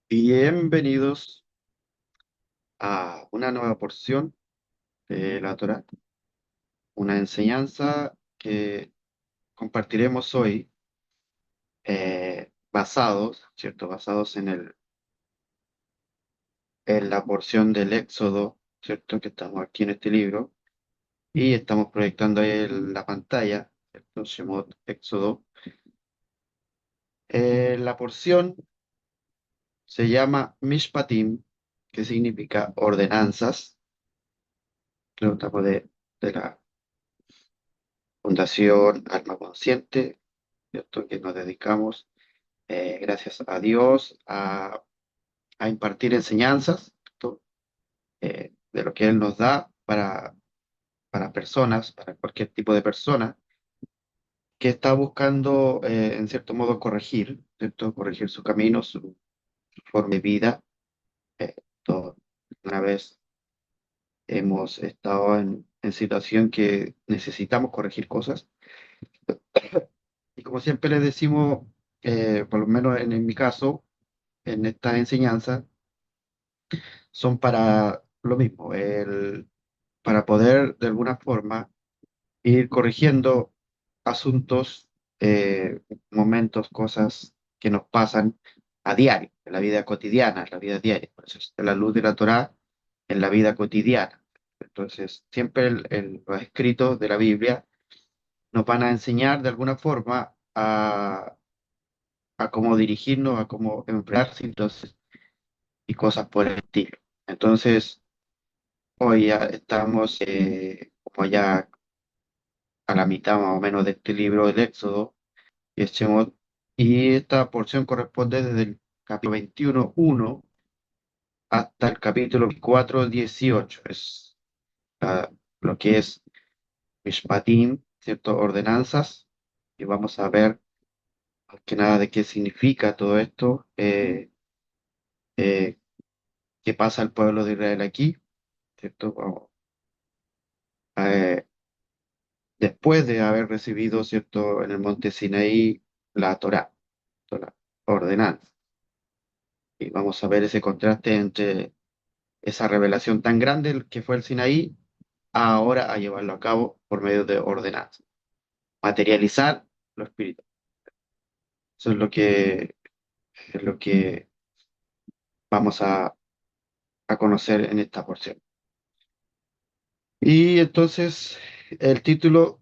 Bienvenidos a una nueva porción de la Torá, una enseñanza que compartiremos hoy, ¿cierto? Basados en la porción del Éxodo, ¿cierto? Que estamos aquí en este libro y estamos proyectando ahí en la pantalla, ¿cierto? Shemot Éxodo. La porción se llama Mishpatim, que significa ordenanzas. Creo que estamos de la Fundación Alma Consciente, ¿cierto? Que nos dedicamos, gracias a Dios, a impartir enseñanzas, ¿cierto? De lo que Él nos da para personas, para cualquier tipo de persona que está buscando, en cierto modo, corregir, ¿cierto? Corregir su camino, su forma de vida. Eh, una vez hemos estado en situación que necesitamos corregir cosas. Y como siempre les decimos, por lo menos en mi caso, en esta enseñanza, son para lo mismo, para poder de alguna forma ir corrigiendo asuntos, momentos, cosas que nos pasan a diario, en la vida cotidiana, en la vida diaria. Por eso es la luz de la Torá en la vida cotidiana. Entonces, siempre los escritos de la Biblia nos van a enseñar de alguna forma a cómo dirigirnos, a cómo emplear entonces y cosas por el estilo. Entonces, hoy ya estamos, como ya a la mitad más o menos de este libro del Éxodo, y, y esta porción corresponde desde el capítulo 21:1 hasta el capítulo 4:18. Es lo que es Mishpatim, ¿cierto? Ordenanzas, y vamos a ver más que nada de qué significa todo esto, eh, qué pasa al pueblo de Israel aquí, ¿cierto? Eh, Después de haber recibido, ¿cierto? En el monte Sinaí la Torá, la ordenanza. Y vamos a ver ese contraste entre esa revelación tan grande que fue el Sinaí, ahora a llevarlo a cabo por medio de ordenanza. Materializar lo espiritual. Eso es lo que vamos a conocer en esta porción. Y entonces, el título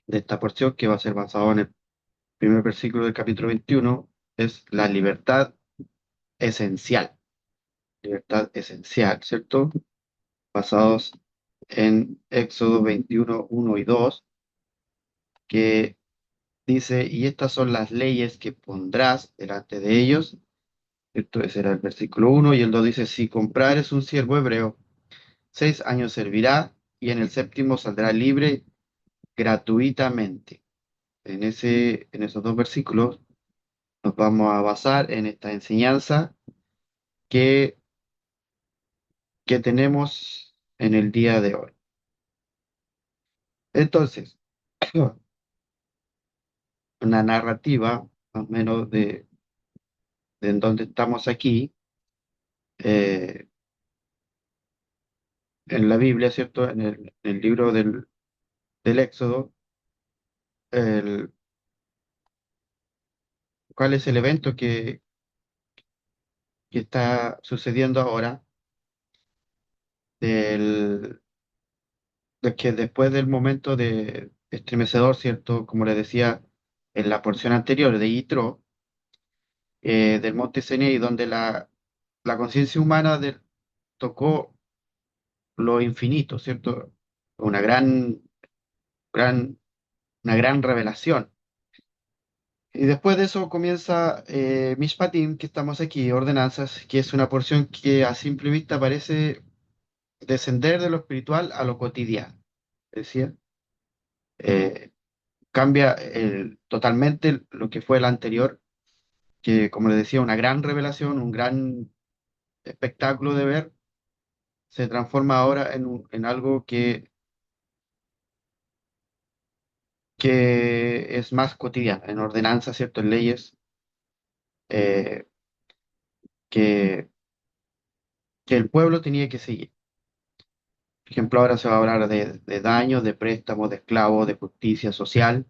de esta porción, que va a ser basado en el primer versículo del capítulo 21, es la libertad esencial. Libertad esencial, ¿cierto? Basados en Éxodo 21:1 y 2, que dice: y estas son las leyes que pondrás delante de ellos. Esto ese era el versículo 1, y el 2 dice: si comprares un siervo hebreo, 6 años servirá, y en el séptimo saldrá libre gratuitamente. En esos dos versículos nos vamos a basar en esta enseñanza que, que tenemos en el día de hoy. Entonces, una narrativa, más o menos, de en donde estamos aquí, eh, en la Biblia, ¿cierto? En el libro del Éxodo, el, cuál es el evento que está sucediendo ahora, del, de que después del momento de estremecedor, ¿cierto? Como le decía en la porción anterior de Yitro, del monte Sinaí, donde la conciencia humana tocó lo infinito, ¿cierto? Una gran, una gran revelación. Y después de eso comienza, Mishpatim, que estamos aquí, ordenanzas, que es una porción que a simple vista parece descender de lo espiritual a lo cotidiano. Es decir, eh, cambia totalmente lo que fue el anterior, que como les decía, una gran revelación, un gran espectáculo de ver, se transforma ahora en algo que es más cotidiano, en ordenanzas, ¿cierto? En leyes. que, que el pueblo tenía que seguir. Por ejemplo, ahora se va a hablar de daños, de préstamos, de esclavos, de justicia social,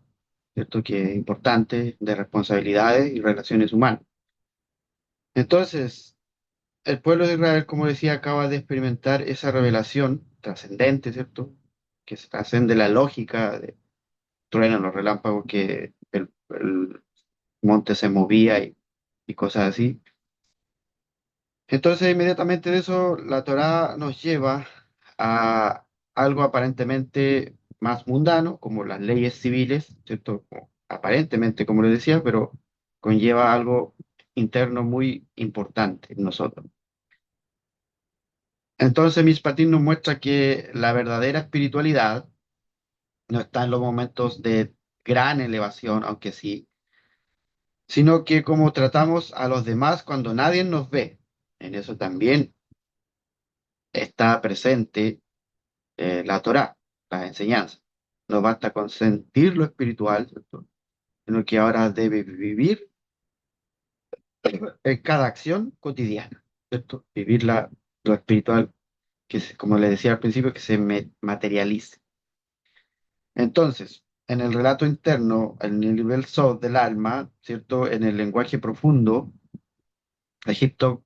¿cierto? Que es importante, de responsabilidades y relaciones humanas. Entonces, el pueblo de Israel, como decía, acaba de experimentar esa revelación trascendente, ¿cierto? Que se trascende la lógica de truenos, los relámpagos, que el monte se movía y cosas así. Entonces, inmediatamente de eso, la Torá nos lleva a algo aparentemente más mundano, como las leyes civiles, ¿cierto? Aparentemente, como les decía, pero conlleva algo interno muy importante en nosotros. Entonces, Mishpatim nos muestra que la verdadera espiritualidad no está en los momentos de gran elevación, aunque sí, sino que como tratamos a los demás cuando nadie nos ve. En eso también está presente la Torá, las enseñanzas. No basta con sentir lo espiritual, ¿cierto? Sino que ahora debe vivir en cada acción cotidiana, ¿cierto? Vivir lo espiritual, como le decía al principio, que se materialice. Entonces, en el relato interno, en el nivel soul del alma, ¿cierto? En el lenguaje profundo, Egipto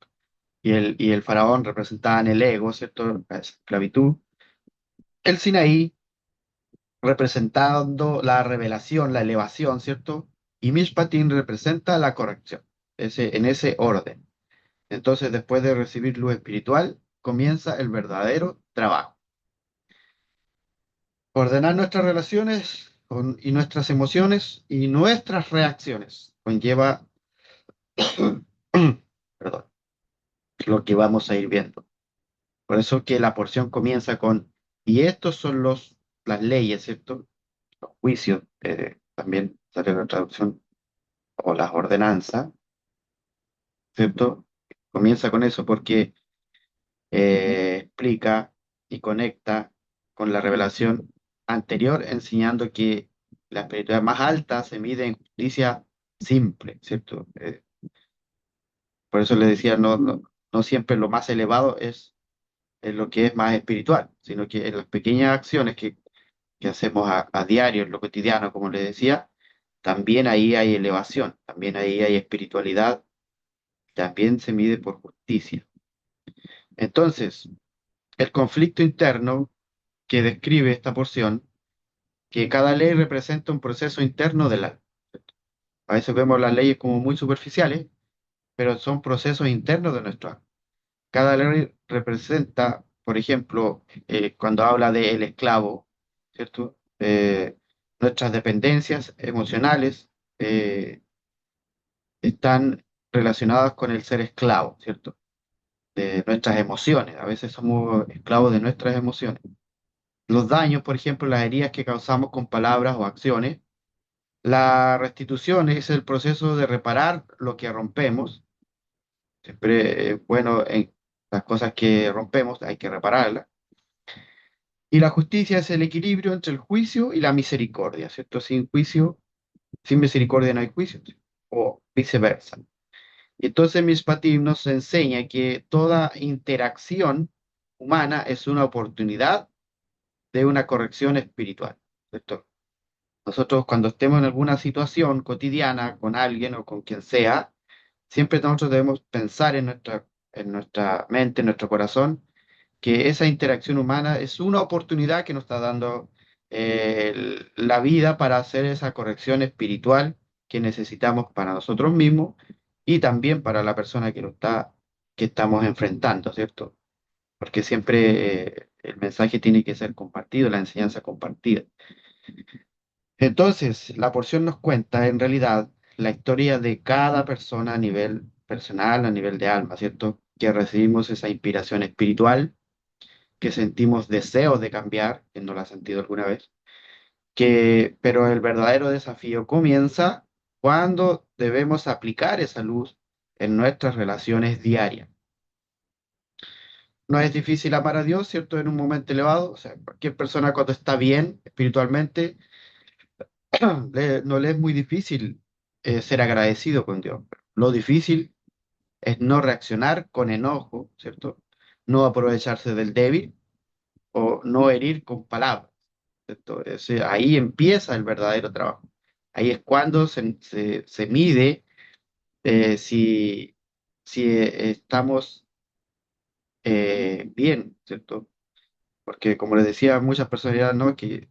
y el faraón representaban el ego, ¿cierto? La esclavitud. El Sinaí representando la revelación, la elevación, ¿cierto? Y Mishpatim representa la corrección, en ese orden. Entonces, después de recibir luz espiritual, comienza el verdadero trabajo. Ordenar nuestras relaciones y nuestras emociones y nuestras reacciones conlleva, perdón, lo que vamos a ir viendo. Por eso que la porción comienza con, y estos son las leyes, ¿cierto? Los juicios, también sale la traducción, o las ordenanzas, ¿cierto? Comienza con eso porque explica y conecta con la revelación anterior, enseñando que la espiritualidad más alta se mide en justicia simple, ¿cierto? Por eso le decía, no siempre lo más elevado es lo que es más espiritual, sino que en las pequeñas acciones que hacemos a diario, en lo cotidiano, como le decía, también ahí hay elevación, también ahí hay espiritualidad, también se mide por justicia. Entonces, el conflicto interno que describe esta porción, que cada ley representa un proceso interno del alma. A veces vemos las leyes como muy superficiales, pero son procesos internos de nuestro alma. Cada ley representa, por ejemplo, cuando habla del esclavo, ¿cierto? Nuestras dependencias emocionales están relacionadas con el ser esclavo, ¿cierto? De nuestras emociones. A veces somos esclavos de nuestras emociones. Los daños, por ejemplo, las heridas que causamos con palabras o acciones. La restitución es el proceso de reparar lo que rompemos. Siempre, bueno, en las cosas que rompemos hay que repararlas. Y la justicia es el equilibrio entre el juicio y la misericordia, ¿cierto? Sin juicio, sin misericordia no hay juicio, ¿sí? O viceversa. Y entonces Mishpatim nos enseña que toda interacción humana es una oportunidad de una corrección espiritual, ¿cierto? Nosotros cuando estemos en alguna situación cotidiana con alguien o con quien sea, siempre nosotros debemos pensar en nuestra mente, en nuestro corazón, que esa interacción humana es una oportunidad que nos está dando la vida para hacer esa corrección espiritual que necesitamos para nosotros mismos y también para la persona que estamos enfrentando, ¿cierto? Porque siempre el mensaje tiene que ser compartido, la enseñanza compartida. Entonces, la porción nos cuenta en realidad la historia de cada persona a nivel personal, a nivel de alma, ¿cierto? Que recibimos esa inspiración espiritual, que sentimos deseos de cambiar, que no lo ha sentido alguna vez, pero el verdadero desafío comienza cuando debemos aplicar esa luz en nuestras relaciones diarias. No es difícil amar a Dios, ¿cierto? En un momento elevado, o sea, cualquier persona cuando está bien espiritualmente, no le es muy difícil ser agradecido con Dios. Lo difícil es no reaccionar con enojo, ¿cierto? No aprovecharse del débil o no herir con palabras, ¿cierto? Ahí empieza el verdadero trabajo. Ahí es cuando se mide si estamos bien, ¿cierto? Porque como les decía, muchas personas dirán, no, que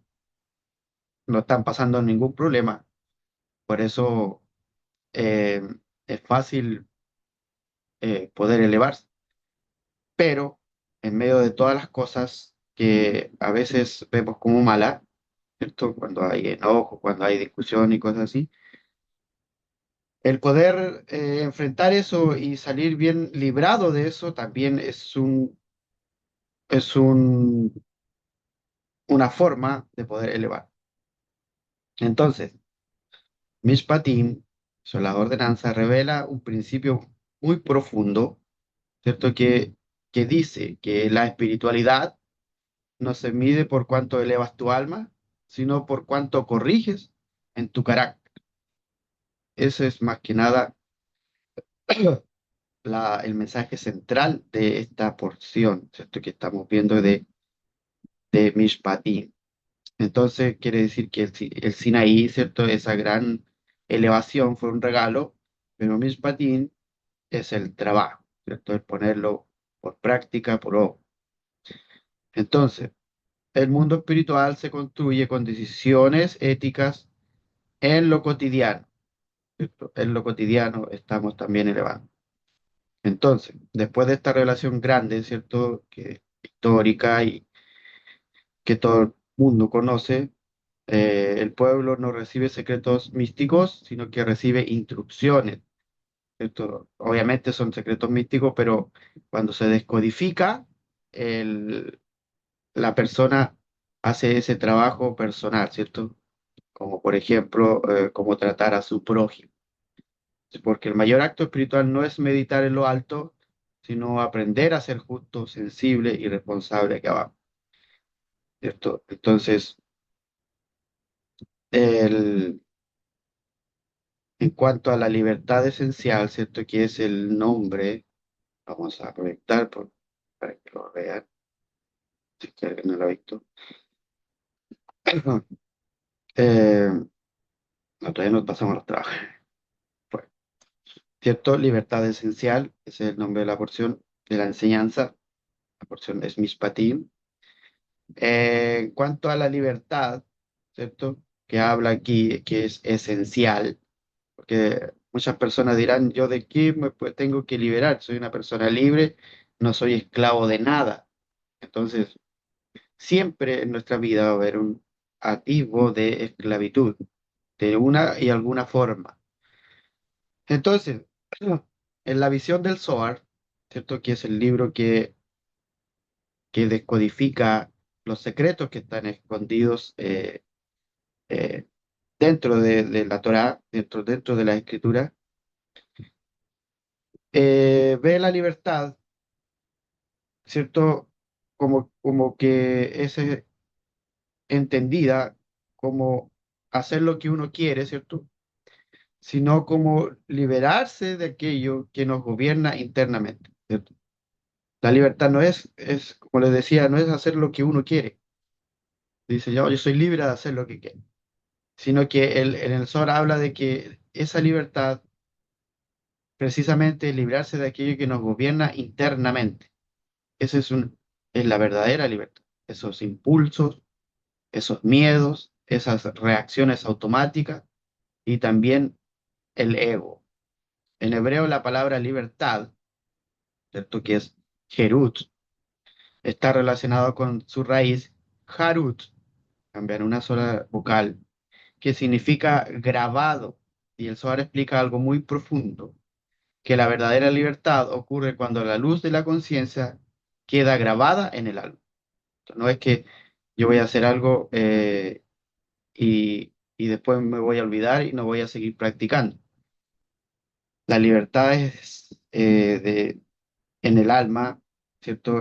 no están pasando ningún problema, por eso eh, es fácil poder elevarse, pero en medio de todas las cosas que a veces vemos como malas, ¿cierto? Cuando hay enojo, cuando hay discusión y cosas así, el poder enfrentar eso y salir bien librado de eso también es una forma de poder elevar. Entonces, Mishpatim, son las ordenanzas, revela un principio muy profundo, ¿cierto? Que dice que la espiritualidad no se mide por cuánto elevas tu alma, sino por cuánto corriges en tu carácter. Ese es más que nada el mensaje central de esta porción, ¿cierto? Que estamos viendo de Mishpatim. Entonces, quiere decir que el Sinaí, ¿cierto? Esa gran elevación fue un regalo, pero Mishpatim es el trabajo, ¿cierto? El ponerlo por práctica, por obra. Entonces, el mundo espiritual se construye con decisiones éticas en lo cotidiano, ¿cierto? En lo cotidiano estamos también elevando. Entonces, después de esta revelación grande, ¿cierto? Que histórica y que todo el mundo conoce, el pueblo no recibe secretos místicos, sino que recibe instrucciones, ¿cierto? Obviamente son secretos místicos, pero cuando se descodifica, el, la persona hace ese trabajo personal, ¿cierto? Como por ejemplo, cómo tratar a su prójimo. Porque el mayor acto espiritual no es meditar en lo alto, sino aprender a ser justo, sensible y responsable aquí abajo, ¿cierto? Entonces, el, en cuanto a la libertad esencial, ¿cierto? Que es el nombre, vamos a proyectar para que lo vean, si es que alguien no lo ha visto. Eh, no, todavía no pasamos a los trabajos. Bueno, ¿cierto? Libertad esencial, ese es el nombre de la porción de la enseñanza. La porción es Mishpatim. En cuanto a la libertad, ¿cierto? Que habla aquí, que es esencial, porque muchas personas dirán, ¿yo de qué tengo que liberar? Soy una persona libre, no soy esclavo de nada. Entonces, siempre en nuestra vida va a haber un atisbo de esclavitud, de una y alguna forma. Entonces, en la visión del Zohar, ¿cierto? Que es el libro que descodifica los secretos que están escondidos eh, dentro de la Torá, dentro de la Escritura, ve la libertad, ¿cierto? Como que es entendida como hacer lo que uno quiere, ¿cierto? Sino como liberarse de aquello que nos gobierna internamente, ¿cierto? La libertad no es, como les decía, no es hacer lo que uno quiere. Dice, yo soy libre de hacer lo que quiero. Sino que en el Zohar habla de que esa libertad precisamente es librarse de aquello que nos gobierna internamente. Esa es la verdadera libertad. Esos impulsos, esos miedos, esas reacciones automáticas y también el ego. En hebreo la palabra libertad, ¿cierto? Que es Herut, está relacionado con su raíz Harut, cambiar una sola vocal, que significa grabado. Y el Zohar explica algo muy profundo, que la verdadera libertad ocurre cuando la luz de la conciencia queda grabada en el alma. No es que yo voy a hacer algo y después me voy a olvidar y no voy a seguir practicando. La libertad es en el alma, ¿cierto?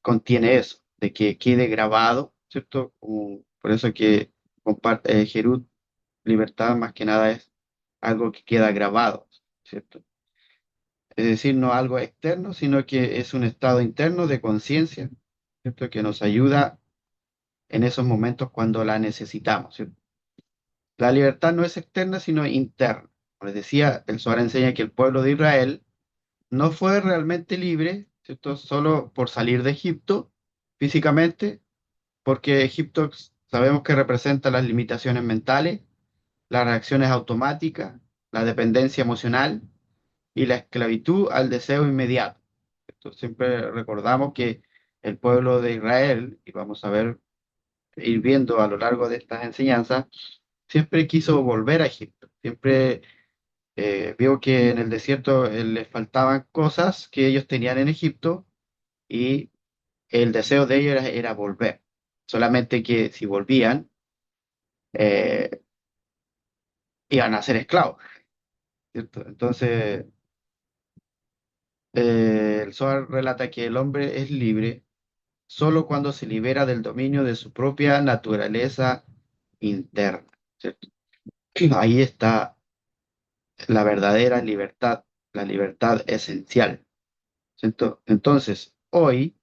Contiene eso, de que quede grabado, ¿cierto? Por eso que comparte Jerut, libertad más que nada es algo que queda grabado, ¿cierto? es decir, no algo externo, sino que es un estado interno de conciencia, ¿cierto? Que nos ayuda en esos momentos cuando la necesitamos, ¿cierto? La libertad no es externa, sino interna. Como les decía, el Zohar enseña que el pueblo de Israel no fue realmente libre, ¿cierto? Solo por salir de Egipto físicamente, porque Egipto sabemos que representa las limitaciones mentales, las reacciones automáticas, la dependencia emocional y la esclavitud al deseo inmediato. Entonces, siempre recordamos que el pueblo de Israel, y vamos a ver, ir viendo a lo largo de estas enseñanzas, siempre quiso volver a Egipto. Siempre vio que en el desierto les faltaban cosas que ellos tenían en Egipto y el deseo de ellos era volver. Solamente que si volvían, eh, iban a ser esclavos, ¿cierto? Entonces, el Zohar relata que el hombre es libre solo cuando se libera del dominio de su propia naturaleza interna, ¿cierto? Ahí está la verdadera libertad, la libertad esencial, ¿cierto? Entonces, hoy,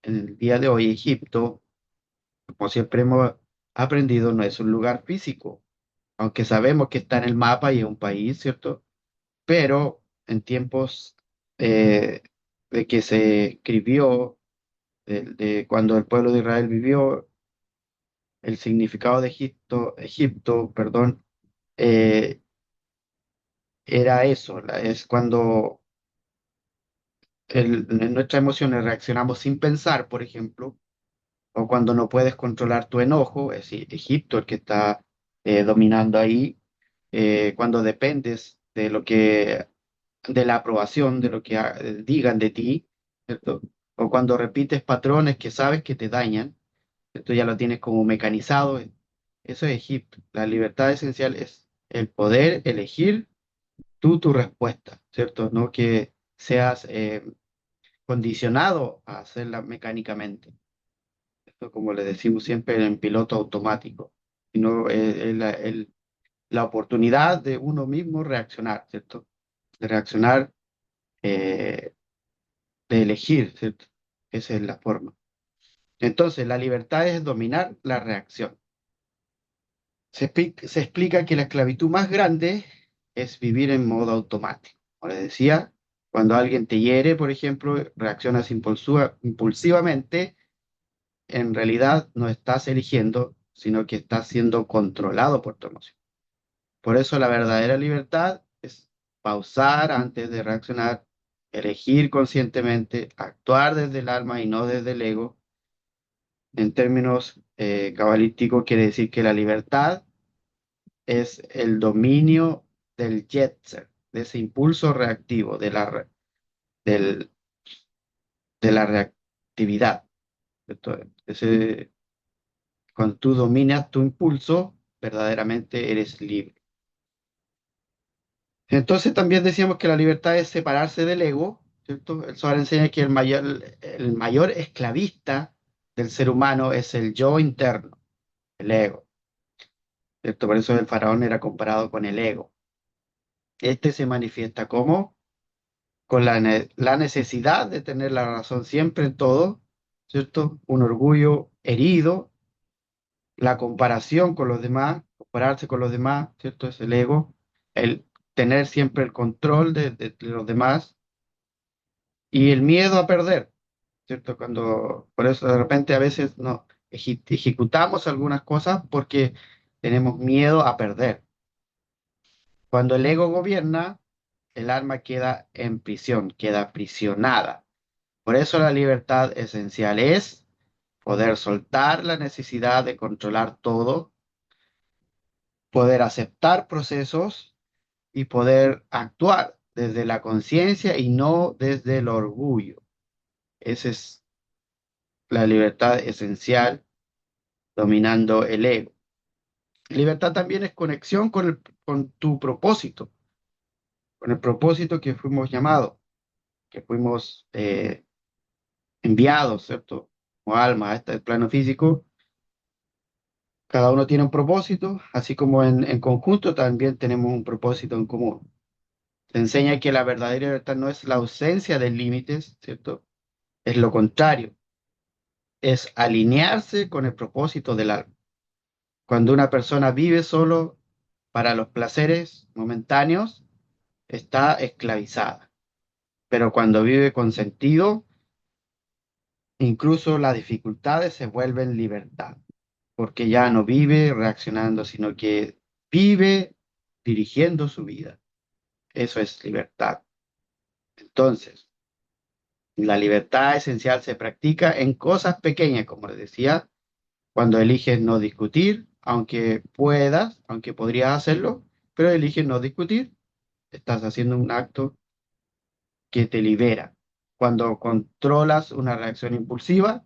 en el día de hoy, Egipto, como siempre hemos aprendido, no es un lugar físico, aunque sabemos que está en el mapa y es un país, ¿cierto? Pero en tiempos eh, de que se escribió, de cuando el pueblo de Israel vivió, el significado de Egipto, perdón, eh, era eso, es cuando en nuestras emociones reaccionamos sin pensar, por ejemplo, o cuando no puedes controlar tu enojo, es decir, Egipto el que está dominando ahí, cuando dependes de de la aprobación, de lo que digan de ti, ¿cierto? O cuando repites patrones que sabes que te dañan, esto ya lo tienes como mecanizado. Eso es Egipto. La libertad esencial es el poder elegir tú tu respuesta, ¿cierto? No que seas condicionado a hacerla mecánicamente. Esto, como le decimos siempre, en piloto automático, sino la oportunidad de uno mismo reaccionar, ¿cierto? De reaccionar, eh, de elegir, ¿cierto? Esa es la forma. Entonces, la libertad es dominar la reacción. Se explica que la esclavitud más grande es vivir en modo automático. Como les decía, cuando alguien te hiere, por ejemplo, reaccionas impulsivamente, en realidad no estás eligiendo, sino que estás siendo controlado por tu emoción. Por eso la verdadera libertad es pausar antes de reaccionar, elegir conscientemente, actuar desde el alma y no desde el ego. En términos cabalísticos quiere decir que la libertad es el dominio del yetzer, de ese impulso reactivo, del- de la reactividad. Cuando tú dominas tu impulso, verdaderamente eres libre. Entonces también decíamos que la libertad es separarse del ego, ¿cierto? El Zohar enseña que el mayor esclavista del ser humano es el yo interno, el ego, ¿cierto? Por eso el faraón era comparado con el ego. Este se manifiesta como con la necesidad de tener la razón siempre en todo, ¿cierto? Un orgullo herido, la comparación con los demás, compararse con los demás, ¿cierto? Es el ego, el tener siempre el control de los demás y el miedo a perder, ¿cierto? Por eso de repente a veces no ejecutamos algunas cosas porque tenemos miedo a perder. Cuando el ego gobierna, el alma queda en prisión, queda aprisionada. Por eso la libertad esencial es poder soltar la necesidad de controlar todo, poder aceptar procesos y poder actuar desde la conciencia y no desde el orgullo. Esa es la libertad esencial dominando el ego. Libertad también es conexión con tu propósito, con el propósito que fuimos llamados, que fuimos enviados, ¿cierto? Como alma a este plano físico. Cada uno tiene un propósito, así como en conjunto también tenemos un propósito en común. Te enseña que la verdadera libertad no es la ausencia de límites, ¿cierto? Es lo contrario, es alinearse con el propósito del alma. Cuando una persona vive solo para los placeres momentáneos, está esclavizada. Pero cuando vive con sentido, incluso las dificultades se vuelven libertad, porque ya no vive reaccionando, sino que vive dirigiendo su vida. Eso es libertad. Entonces, la libertad esencial se practica en cosas pequeñas, como les decía, cuando eliges no discutir, aunque puedas, aunque podrías hacerlo, pero eliges no discutir, estás haciendo un acto que te libera. Cuando controlas una reacción impulsiva,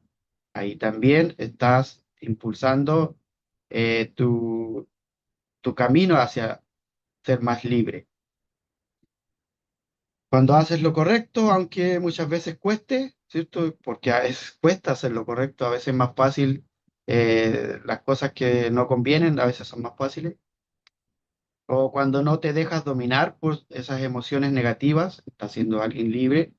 ahí también estás impulsando tu camino hacia ser más libre. Cuando haces lo correcto, aunque muchas veces cueste, ¿cierto? Porque cuesta hacer lo correcto, a veces es más fácil, las cosas que no convienen, a veces son más fáciles. O cuando no te dejas dominar por esas emociones negativas, estás siendo alguien libre.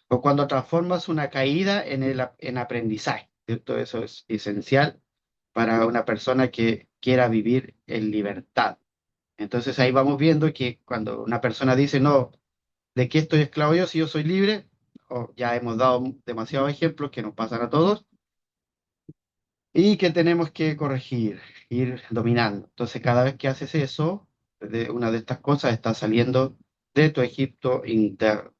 O cuando transformas una caída en aprendizaje, ¿cierto? Eso es esencial para una persona que quiera vivir en libertad. Entonces ahí vamos viendo que cuando una persona dice, no, ¿de qué estoy esclavo yo si yo soy libre? O ya hemos dado demasiados ejemplos que nos pasan a todos y que tenemos que corregir, ir dominando. Entonces cada vez que haces eso, una de estas cosas está saliendo de tu Egipto interno.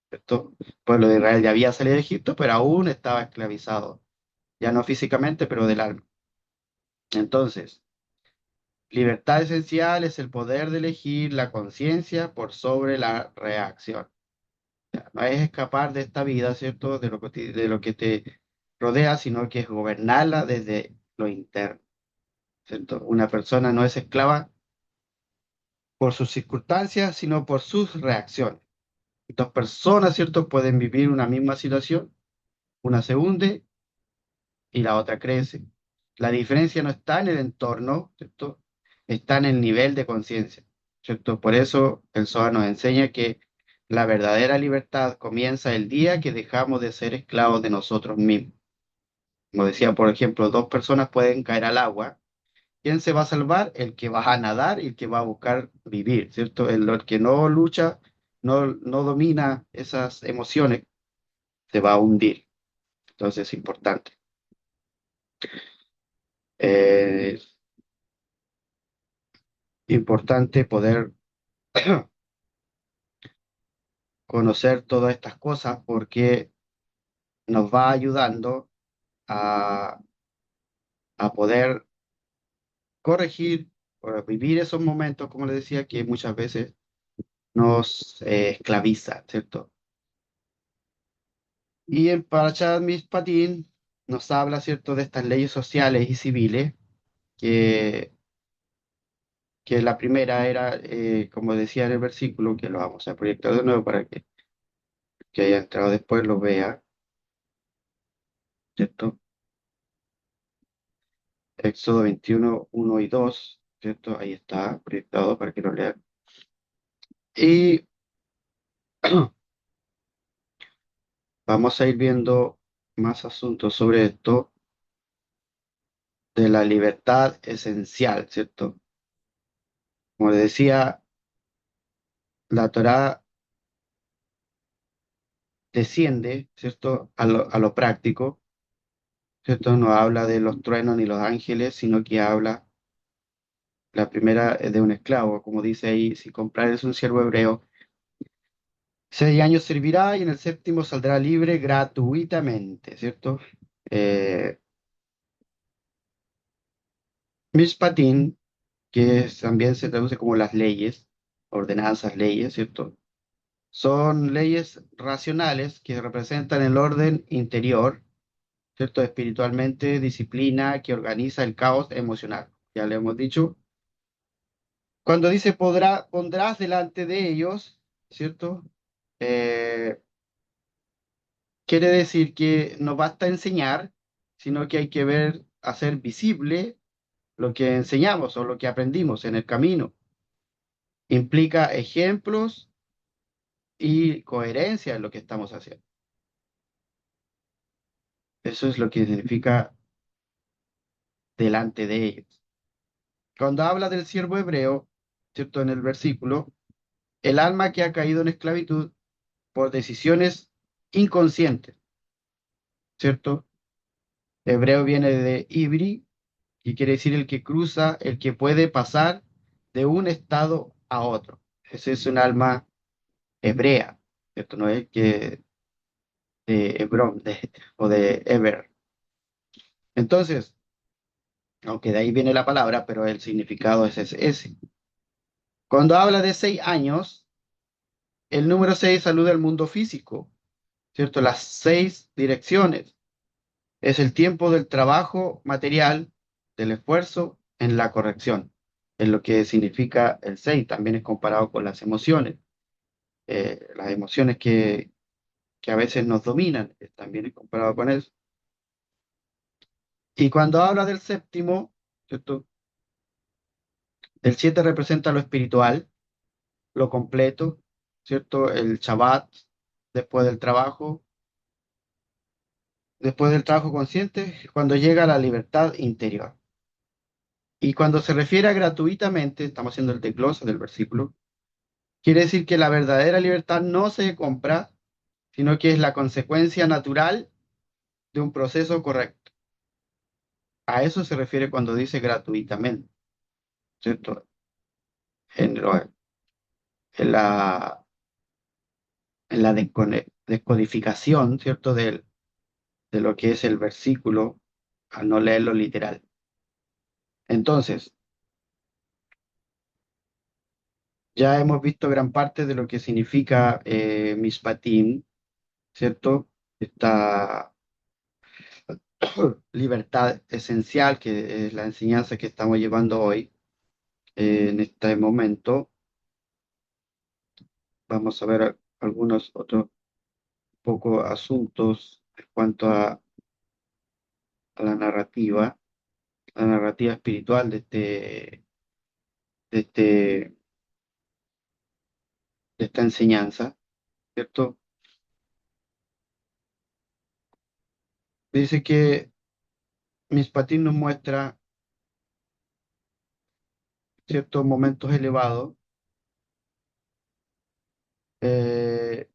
¿Cierto? El pueblo de Israel ya había salido de Egipto, pero aún estaba esclavizado, ya no físicamente, pero del alma. Entonces, libertad esencial es el poder de elegir la conciencia por sobre la reacción. No es escapar de esta vida, ¿cierto? De lo que te rodea, sino que es gobernarla desde lo interno, ¿cierto? Una persona no es esclava por sus circunstancias, sino por sus reacciones. Dos personas, ¿cierto? Pueden vivir una misma situación, una se hunde y la otra crece. La diferencia no está en el entorno, ¿cierto? Está en el nivel de conciencia, ¿cierto? Por eso el Zohar nos enseña que la verdadera libertad comienza el día que dejamos de ser esclavos de nosotros mismos. Como decía, por ejemplo, dos personas pueden caer al agua. ¿Quién se va a salvar? El que va a nadar y el que va a buscar vivir, ¿cierto? El que no lucha, no domina esas emociones, se va a hundir. Entonces es importante. Eh, Importante poder conocer todas estas cosas porque nos va ayudando a, a poder corregir o vivir esos momentos, como les decía, que muchas veces nos esclaviza, ¿cierto? Y el Parashat Mishpatim nos habla, ¿cierto?, de estas leyes sociales y civiles, que, que la primera era, como decía en el versículo, que lo vamos a proyectar de nuevo para que haya entrado después lo vea, ¿cierto? Éxodo 21 1 y 2, ¿cierto? Ahí está proyectado para que lo lean. Y vamos a ir viendo más asuntos sobre esto de la libertad esencial, ¿cierto? Como les decía, la Torá desciende, ¿cierto? A lo práctico, ¿cierto? No habla de los truenos ni los ángeles, sino que habla, la primera es de un esclavo, como dice ahí, si comprares un siervo hebreo, 6 años servirá y en el séptimo saldrá libre gratuitamente, ¿cierto? Eh, Mishpatim, también se traduce como las leyes, ordenanzas, leyes, ¿cierto? Son leyes racionales que representan el orden interior, ¿cierto? Espiritualmente, disciplina que organiza el caos emocional. Ya le hemos dicho. Cuando dice pondrás delante de ellos, ¿cierto? Eh, Quiere decir que no basta enseñar, sino que hay que ver, hacer visible lo que enseñamos o lo que aprendimos en el camino. implica ejemplos y coherencia en lo que estamos haciendo. Eso es lo que significa delante de ellos. Cuando habla del siervo hebreo, ¿cierto? En el versículo, el alma que ha caído en esclavitud por decisiones inconscientes, ¿cierto? Hebreo viene de ibri, que quiere decir el que cruza, el que puede pasar de un estado a otro. Ese es un alma hebrea, ¿cierto? No es que de Hebrón o de Eber. Entonces, aunque de ahí viene la palabra, pero el significado es ese. Cuando habla de 6 años, el número 6 alude al mundo físico, ¿cierto? Las 6 direcciones. Es el tiempo del trabajo material, del esfuerzo en la corrección. Es lo que significa el 6. También es comparado con las emociones que a veces nos dominan, también es comparado con eso. Y cuando habla del séptimo, ¿cierto? El 7 representa lo espiritual, lo completo, ¿cierto? El Shabbat, después del trabajo, después del trabajo consciente, cuando llega a la libertad interior. Y cuando se refiere a gratuitamente, estamos haciendo el desglose del versículo, quiere decir que la verdadera libertad no se compra, sino que es la consecuencia natural de un proceso correcto. A eso se refiere cuando dice gratuitamente, ¿cierto? En, lo- en la descodificación, ¿cierto? De lo que es el versículo, al no leerlo literal. Entonces, ya hemos visto gran parte de lo que significa Mishpatim, ¿cierto? Esta libertad esencial, que es la enseñanza que estamos llevando hoy. En este momento vamos a ver algunos otros pocos asuntos en cuanto a la narrativa espiritual de, este, de esta enseñanza, ¿cierto? Dice que Mishpatim nos muestra ciertos momentos elevados, eh,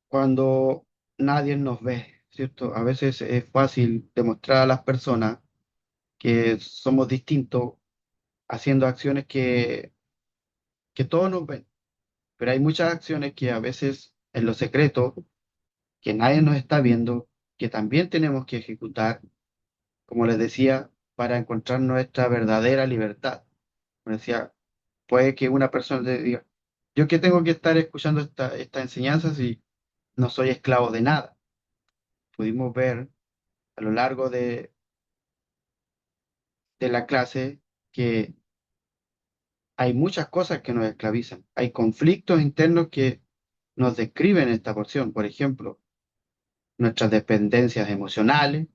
cuando nadie nos ve, ¿cierto? A veces es fácil demostrar a las personas que somos distintos haciendo acciones que todos nos ven, pero hay muchas acciones que a veces en lo secreto, que nadie nos está viendo, que también tenemos que ejecutar, como les decía, para encontrar nuestra verdadera libertad. Me decía, puede que una persona te diga, yo que tengo que estar escuchando esta enseñanza si no soy esclavo de nada. Pudimos ver a lo largo de la clase que hay muchas cosas que nos esclavizan. Hay conflictos internos que nos describen esta porción. Por ejemplo, nuestras dependencias emocionales,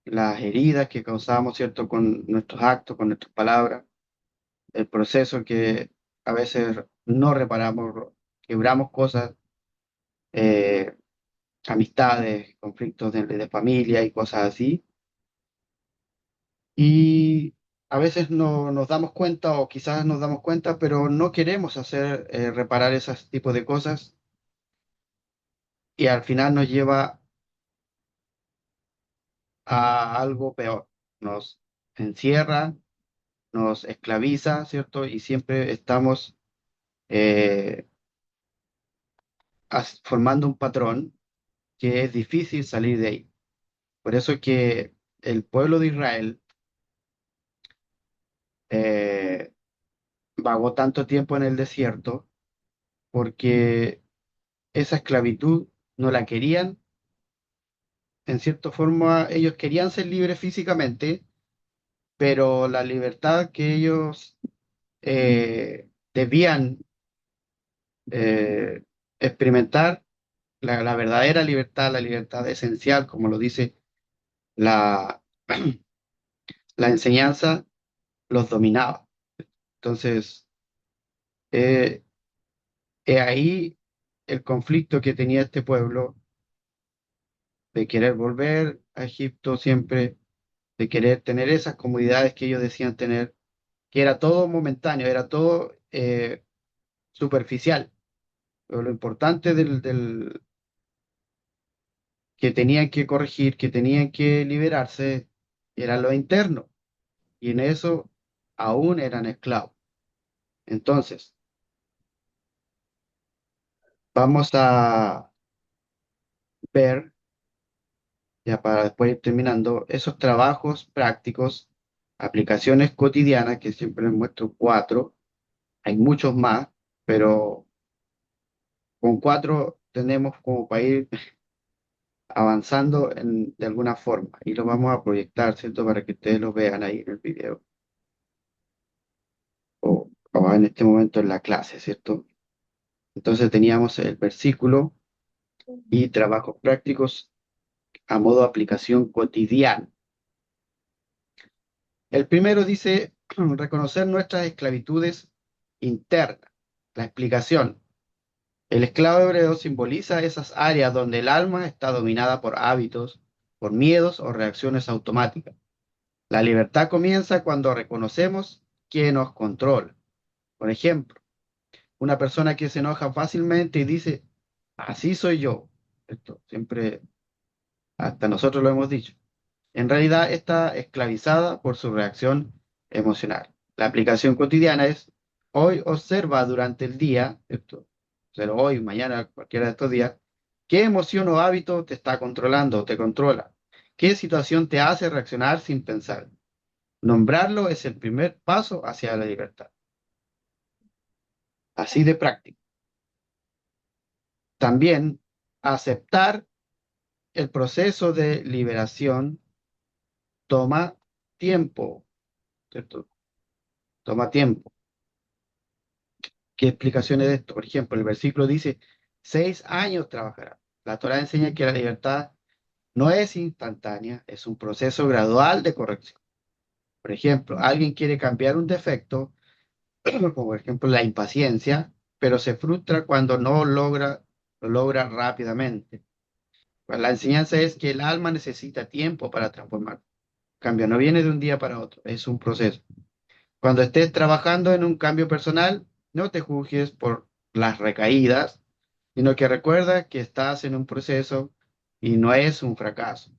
las heridas que causamos, ¿cierto?, con nuestros actos, con nuestras palabras, el proceso que a veces no reparamos, quebramos cosas, eh, amistades, conflictos de familia y cosas así. Y a veces no nos damos cuenta o quizás nos damos cuenta, pero no queremos hacer, reparar esos tipos de cosas y al final nos lleva a algo peor. Nos encierra, nos esclaviza, ¿cierto? Y siempre estamos eh, formando un patrón que es difícil salir de ahí. Por eso es que el pueblo de Israel eh, vagó tanto tiempo en el desierto porque esa esclavitud no la querían. En cierta forma, ellos querían ser libres físicamente, pero la libertad que ellos debían eh, experimentar, la verdadera libertad, la libertad esencial, como lo dice la, la enseñanza, los dominaba. Entonces, eh, he ahí el conflicto que tenía este pueblo de querer volver a Egipto siempre, de querer tener esas comodidades que ellos decían tener, que era todo momentáneo, era todo superficial. Pero lo importante que tenían que corregir, que tenían que liberarse, era lo interno. Y en eso aún eran esclavos. Entonces, vamos a ver, ya para después ir terminando, esos trabajos prácticos, aplicaciones cotidianas, que siempre les muestro cuatro. Hay muchos más, pero con cuatro tenemos como para ir avanzando de alguna forma. Y lo vamos a proyectar, ¿cierto? Para que ustedes lo vean ahí en el video o en este momento en la clase, ¿cierto? Entonces teníamos el versículo y trabajos prácticos a modo de aplicación cotidiana. El primero dice reconocer nuestras esclavitudes internas. La explicación. El esclavo hebreo simboliza esas áreas donde el alma está dominada por hábitos, por miedos o reacciones automáticas. La libertad comienza cuando reconocemos que nos controla. Por ejemplo, una persona que se enoja fácilmente y dice, así soy yo. Esto siempre, hasta nosotros lo hemos dicho. En realidad está esclavizada por su reacción emocional. La aplicación cotidiana es, hoy observa durante el día, esto, pero hoy, mañana, cualquiera de estos días, qué emoción o hábito te está controlando o te controla. ¿Qué situación te hace reaccionar sin pensar? Nombrarlo es el primer paso hacia la libertad. Así de práctico. También aceptar el proceso de liberación toma tiempo, ¿cierto? Toma tiempo. ¿Qué explicaciones de esto? Por ejemplo, el versículo dice, 6 años trabajará. La Torá enseña que la libertad no es instantánea, es un proceso gradual de corrección. Por ejemplo, alguien quiere cambiar un defecto, como por ejemplo la impaciencia, pero se frustra cuando no lo logra rápidamente. Pues la enseñanza es que el alma necesita tiempo para transformar. Cambio no viene de un día para otro, es un proceso. Cuando estés trabajando en un cambio personal, no te juzgues por las recaídas, sino que recuerda que estás en un proceso y no es un fracaso.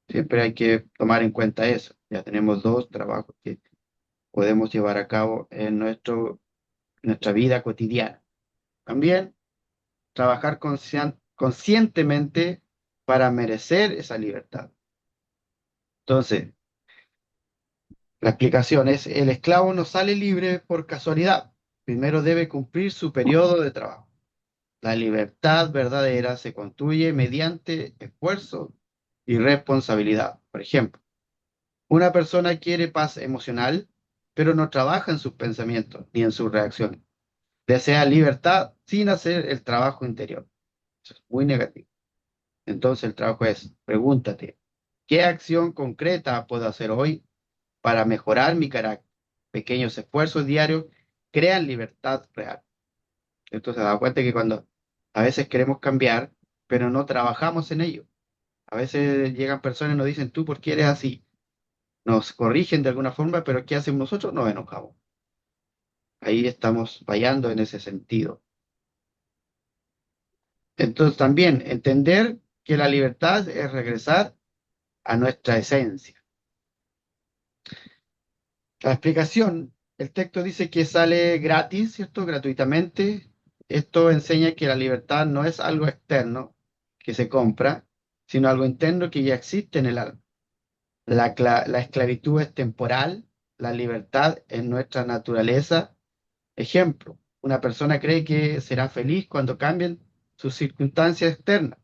Siempre hay que tomar en cuenta eso. Ya tenemos dos trabajos que podemos llevar a cabo en nuestra vida cotidiana. También trabajar conscientemente para merecer esa libertad. Entonces, la explicación es, el esclavo no sale libre por casualidad. Primero debe cumplir su periodo de trabajo. La libertad verdadera se construye mediante esfuerzo y responsabilidad. Por ejemplo, una persona quiere paz emocional, pero no trabaja en sus pensamientos ni en sus reacciones. Desea libertad sin hacer el trabajo interior. Eso es muy negativo. Entonces el trabajo es, pregúntate, ¿qué acción concreta puedo hacer hoy para mejorar mi carácter? Pequeños esfuerzos diarios crean libertad real. Entonces se da cuenta que cuando a veces queremos cambiar, pero no trabajamos en ello. A veces llegan personas y nos dicen, tú, ¿por qué eres así? Nos corrigen de alguna forma, pero ¿qué hacemos nosotros? Nos enojamos. Ahí estamos fallando en ese sentido. Entonces también entender que la libertad es regresar a nuestra esencia. La explicación, el texto dice que sale gratis, ¿cierto? Gratuitamente. Esto enseña que la libertad no es algo externo que se compra, sino algo interno que ya existe en el alma. La esclavitud es temporal, la libertad es nuestra naturaleza. Ejemplo, una persona cree que será feliz cuando cambien sus circunstancias externas,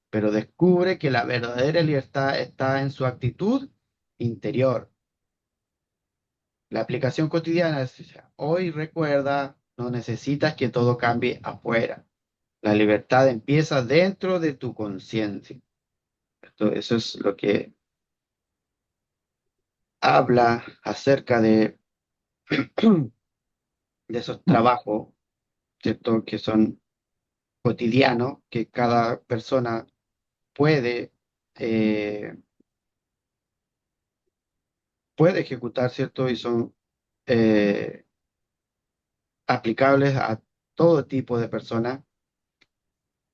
pero descubre que la verdadera libertad está en su actitud interior. La aplicación cotidiana es, hoy recuerda, no necesitas que todo cambie afuera. La libertad empieza dentro de tu conciencia. Eso es lo que habla acerca de de esos trabajos, ¿cierto? Que son cotidianos, que cada persona puede, eh, puede ejecutar, ¿cierto? Y son eh, aplicables a todo tipo de personas,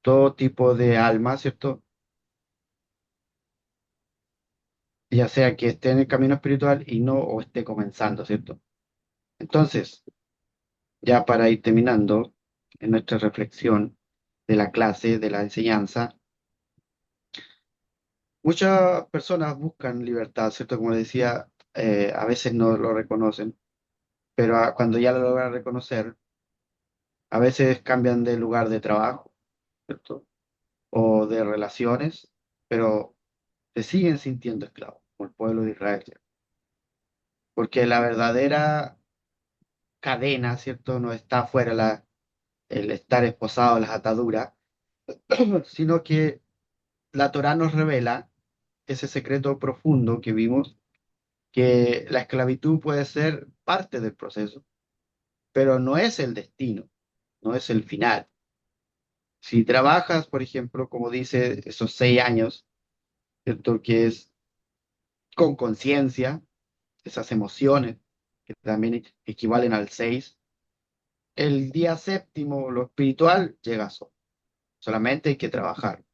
todo tipo de almas, ¿cierto? Ya sea que esté en el camino espiritual y no, o esté comenzando, ¿cierto? Entonces, ya para ir terminando en nuestra reflexión de la clase, de la enseñanza, muchas personas buscan libertad, ¿cierto? Como decía, a veces no lo reconocen, pero cuando ya lo logran reconocer, a veces cambian de lugar de trabajo, ¿cierto? O de relaciones, pero se siguen sintiendo esclavos, como el pueblo de Israel, ¿cierto? Porque la verdadera cadena, ¿cierto? No está fuera el estar esposado a las ataduras, sino que la Torá nos revela ese secreto profundo que vimos, que la esclavitud puede ser parte del proceso, pero no es el destino, no es el final. Si trabajas, por ejemplo, como dice, esos 6 años, ¿cierto? Que es con conciencia, esas emociones que también equivalen al 6, el día séptimo, lo espiritual, llega solo. Solamente hay que trabajar.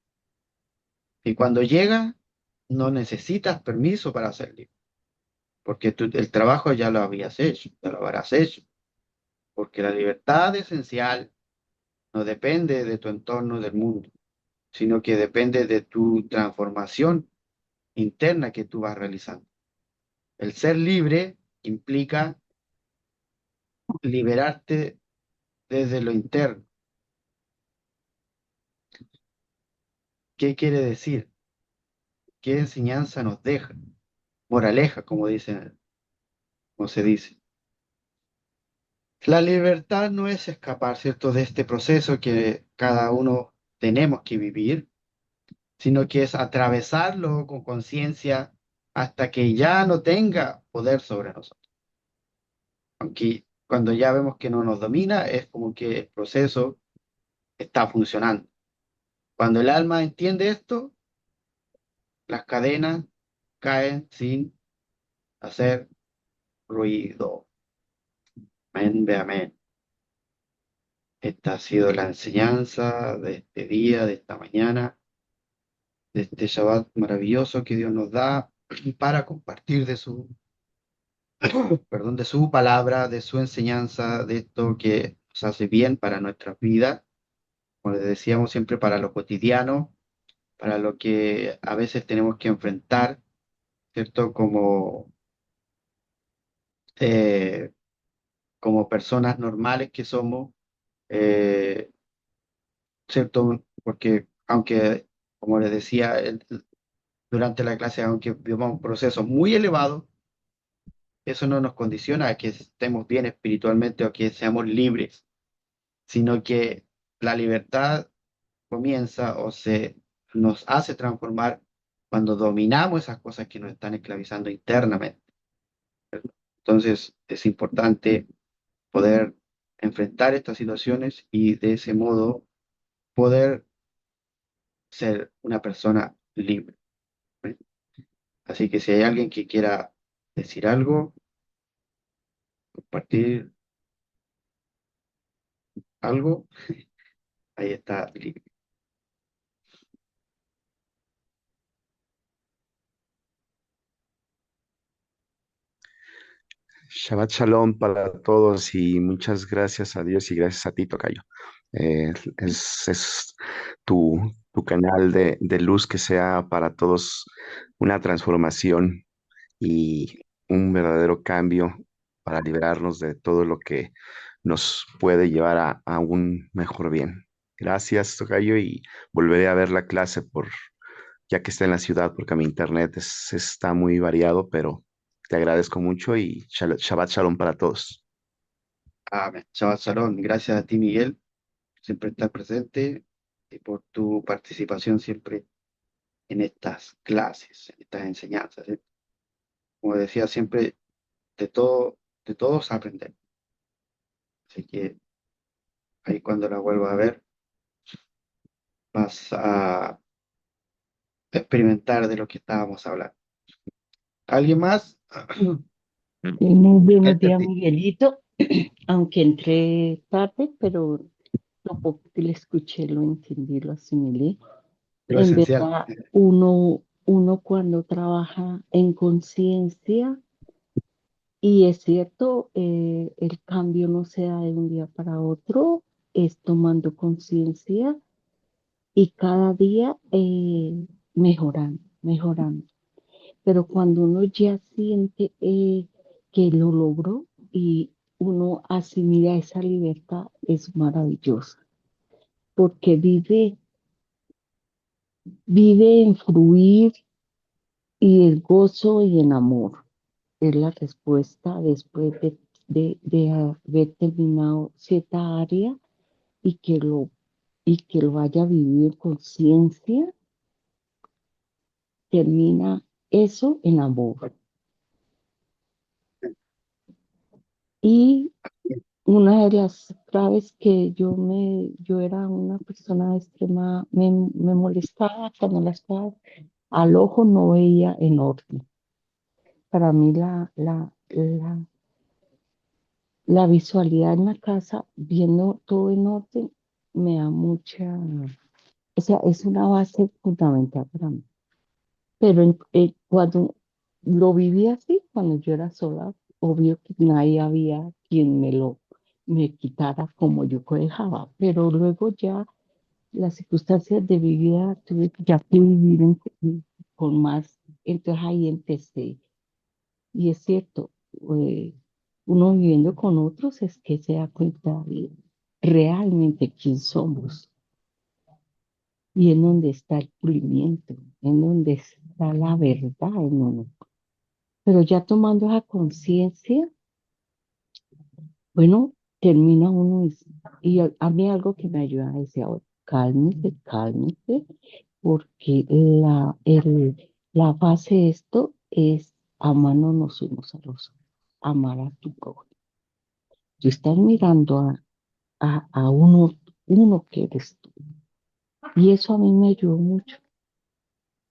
Y cuando llega, no necesitas permiso para hacerlo, porque el trabajo ya lo habías hecho, ya lo habrás hecho, porque la libertad esencial no depende de tu entorno del mundo, sino que depende de tu transformación interna que tú vas realizando. El ser libre implica liberarte desde lo interno. ¿Qué quiere decir? ¿Qué enseñanza nos deja? Moraleja, como se dice. La libertad no es escapar, ¿cierto?, de este proceso que cada uno tenemos que vivir, sino que es atravesarlo con conciencia hasta que ya no tenga poder sobre nosotros. Aunque cuando ya vemos que no nos domina, es como que el proceso está funcionando. Cuando el alma entiende esto, las cadenas caen sin hacer ruido. Amén, ve amén. Esta ha sido la enseñanza de este día, de esta mañana, de este Shabbat maravilloso que Dios nos da para compartir de su, perdón, de su palabra, de su enseñanza, de esto que nos hace bien para nuestra vida, como les decíamos siempre, para lo cotidiano, para lo que a veces tenemos que enfrentar, ¿cierto? Eh, como personas normales que somos, eh, ¿cierto? Porque aunque, como les decía durante la clase, aunque vivamos procesos muy elevados, eso no nos condiciona a que estemos bien espiritualmente o que seamos libres, sino que la libertad comienza o se nos hace transformar cuando dominamos esas cosas que nos están esclavizando internamente. Entonces es importante poder enfrentar estas situaciones y de ese modo poder ser una persona libre. ¿Eh? Así que si hay alguien que quiera decir algo, compartir algo, ahí está libre. Shabbat Shalom para todos y muchas gracias a Dios y gracias a ti, Tocayo. Es tu canal de luz que sea para todos una transformación y un verdadero cambio para liberarnos de todo lo que nos puede llevar a un mejor bien. Gracias, Tocayo, y volveré a ver la clase ya que está en la ciudad, porque mi internet está muy variado, pero te agradezco mucho y Shabbat Shalom para todos. Amén. Shabbat Shalom. Gracias a ti, Miguel, siempre estar presente y por tu participación siempre en estas clases, en estas enseñanzas. ¿Eh? Como decía siempre, de todo de todos aprender. Así que ahí cuando la vuelvas a ver, vas a experimentar de lo que estábamos hablando. ¿Alguien más? Muy buenos días, Entendí. Miguelito. Aunque entré tarde, pero lo poco que le escuché lo entendí, lo asimilé. Lo En esencial. verdad, uno cuando trabaja en conciencia, y es cierto, el cambio no se da de un día para otro, es tomando conciencia y cada día mejorando, mejorando. Pero cuando uno ya siente que lo logró y uno asimila esa libertad, es maravilloso, porque vive en fluir y el gozo y en amor. Es la respuesta después de haber terminado cierta área y y que lo haya vivido en conciencia, termina eso en amor. Y una de las claves que yo era una persona extrema, me molestaba cuando las cosas al ojo no veía en orden. Para mí la visualidad en la casa, viendo todo en orden, me da mucha, o sea, es una base fundamental para mí. Pero cuando lo viví así, cuando yo era sola, obvio que nadie había quien me quitara como yo dejaba. Pero luego ya las circunstancias de mi vida tuve que ya que vivir con más, entonces ahí empecé. Y es cierto, eh, uno viviendo con otros es que se da cuenta de realmente quién somos y en dónde está el pulimiento, en dónde está la verdad en uno. Pero ya tomando esa conciencia, bueno, termina uno y a mí algo que me ayuda a decir ahora, cálmese, cálmese, porque la base de esto es amarnos los unos a los otros, amar a tu prójimo. Tú estás mirando a uno que eres tú. Y eso a mí me ayudó mucho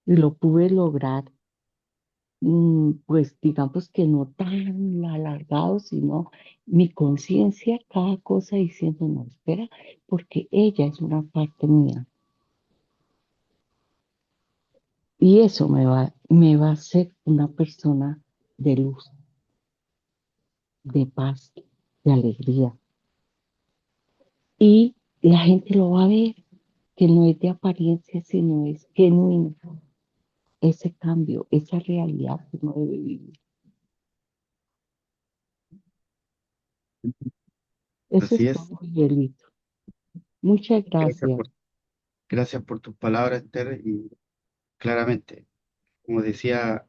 y lo pude lograr, pues digamos que no tan alargado, sino mi conciencia, cada cosa diciendo, no, espera, porque ella es una parte mía. Y eso me va a hacer una persona de luz, de paz, de alegría. Y la gente lo va a ver, que no es de apariencia, sino es genuino ese cambio, esa realidad que uno debe vivir. Eso Así es es. todo, Miguelito. Muchas Gracias gracias. gracias por tus palabras, Esther. Y claramente, como decía,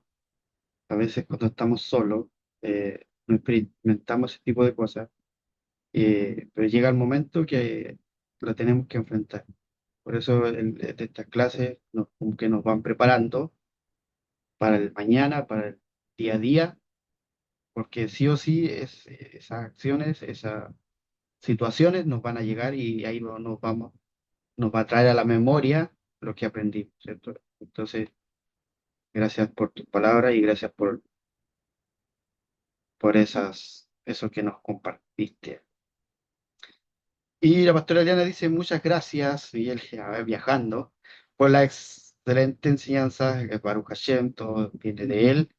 a veces cuando estamos solos, no experimentamos ese tipo de cosas, pero llega el momento que lo tenemos que enfrentar. Por eso de estas clases como que nos van preparando para el mañana, para el día a día, porque sí o sí esas acciones, esas situaciones nos van a llegar y ahí nos va a traer a la memoria lo que aprendimos, ¿cierto? Entonces, gracias por tus palabras y gracias por eso que nos compartiste. Y la pastora Eliana dice, muchas gracias, Miguel, a ver, viajando, por la excelente enseñanza, que Baruch Hashem, todo viene de él.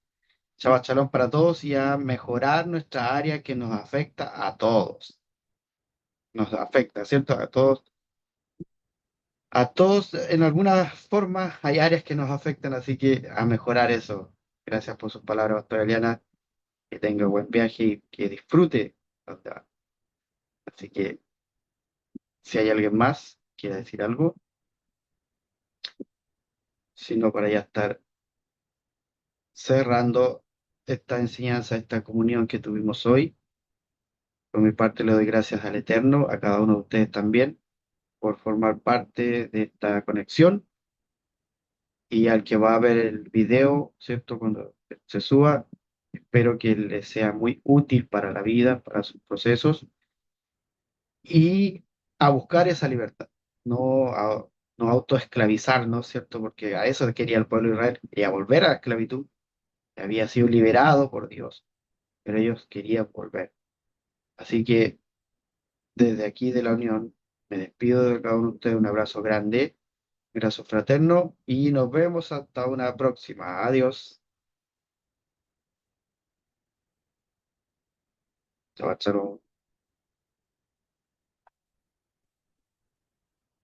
Shabbat Shalom para todos y a mejorar nuestra área que nos afecta a todos. Nos afecta, ¿cierto? A todos. A todos, en alguna forma, hay áreas que nos afectan, así que a mejorar eso. Gracias por sus palabras, pastora Eliana. Que tenga buen viaje y que disfrute. Así que si hay alguien más, quiere decir algo, si no, para ya estar cerrando esta enseñanza, esta comunión que tuvimos hoy. Por mi parte, le doy gracias al Eterno, a cada uno de ustedes también, por formar parte de esta conexión y al que va a ver el video, ¿cierto? Cuando se suba, Espero que les sea muy útil para la vida, para sus procesos y a buscar esa libertad, no, no autoesclavizarnos, ¿cierto? Porque a eso quería el pueblo de Israel, quería volver a la esclavitud, había sido liberado por Dios, pero ellos querían volver. Así que desde aquí de la Unión me despido de cada uno de ustedes, un abrazo grande, un abrazo fraterno y nos vemos hasta una próxima. Adiós. Chao, chao.